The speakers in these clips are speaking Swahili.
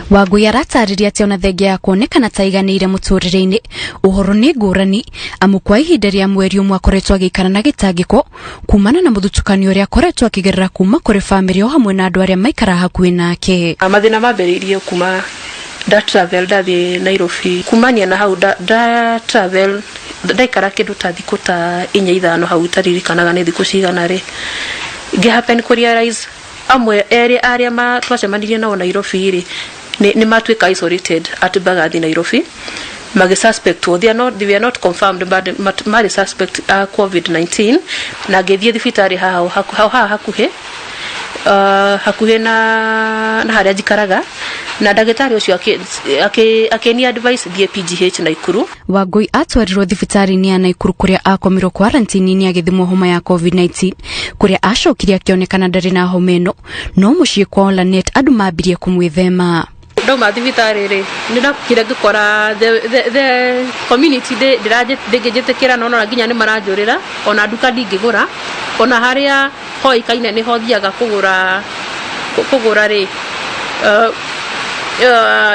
Wangui aratariria ati ona thengia ya kuonekana ta iganire muturire-ini uhoro ni ngurani amu kwa ihinda ria mweri umwe akoretwo agikara na gitangiko kumana na muthutukanio uria akoretwo akigerera kuma kuri family o hamwe na andu aria maikara hakuhi nake. Mathina mambiriirie kuma da travel dathi Nairobi kumania na hau da travel daikara kindu ta thiku ta 4-5 hau taririkanaga ni thiku cigana ri ngihappen ku realize amwe aria twacemanirie nao Nairobi ri ni matuika isolated at Bagathi Nairobi magi suspect they were not confirmed but mari suspect COVID-19 na githie thibitari hakuhe na haria jikaraga na dagitari ucio akeni advice thie PGH Nakuru. Wangui atwarirwo thibitari-ini ya Nakuru kuria akomirwo quarantine-ini agithimwo homa ya COVID-19 kuria acokire akionekana ndari na homa ino no mucii kwa Lanet andu mambirie kumwithema. Ndoma thibitari ri ndakire ngikora the community ndigijĩtĩkĩra no nginya ni maranjurira ona nduka ndingĩgũra ona haria hoikaine ni hothiaga kugura ri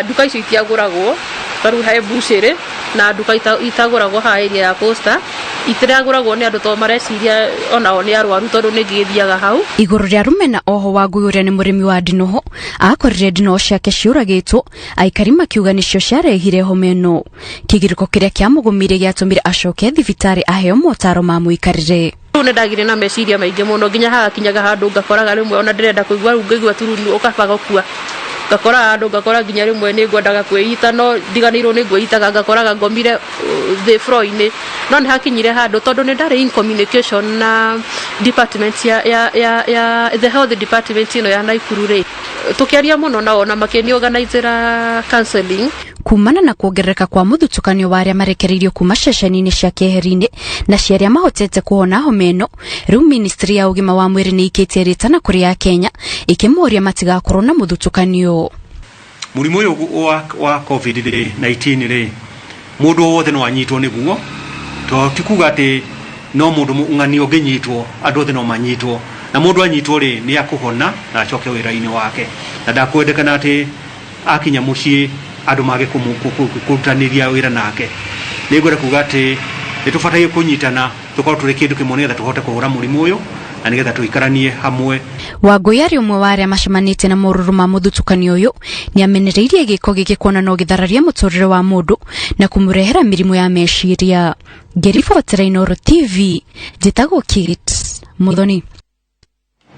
nduka icio itiaguragwo taru he bucĩrĩ na nduka itaguragwo ha area ya Costa itiraguragwo ni andu to mareciria onao ni arwaru tondu ni ngithiaga hau. Iguru ria rumena oho Wangui uria ni murimi wa ndinoho akorire ndinoho ciake ciuragitwo aikari makiuga nicio ciarehire homa ino kigiriko kiria kiamugumire giatumire acoke thibitari aheo motaro ma muikarire. Ni ndagire na meciria maingi muno nginya haha kinyaga handu ngakoraga rimwe ona ndirenda kuigua ngigua turunu ukabaga kua ngakora andu ngakora nginya rimwe ni ngwendaga kwĩita no ndiganirwo ni ngwĩitaga ngakoraga ngomire the floor-ini no ni hakinyire handu tondu ni ndari in communication na department ya the health department ino ya Nakuru ri tukiaria muno na ona makeni organizera counseling kumana na kuongerereka kwa muthutukanio wa aria marekereirio kuma ceceni-ini cia keheri-ini na ciaria mahotete kuona homa ino riu ministry ya ugima wa mwiri ni ikitie ritana kuri ya Kenya ikimuria matigakorwo na muthutukanio. Murimu uyu wa COVID-19 ri mundu wothe no anyitwo niguo to tikuga ati no mundu ng'ani unginyitwo andu othe no manyitwo na mundu anyitwo ri ni akuhona na acoke wira-ini wake na ndakwendekana ati akinya mucii andu mage kurutaniria wira nake ni ngwenda kuga ati nitubataire kunyitana tukorwo turi kindu kimwe nigetha tuhote kuhura murimu uyu na nigetha tuikaranie hamwe. Wangui ari umwe wa aria macemanite na moruru ma muthutukanio uyu ni amenereirie giko gigikuona no githararia muturire wa mundu na kumurehera mirimu ya meciria. Ngiribotera Inooro TV njitagwo Kit Muthoni.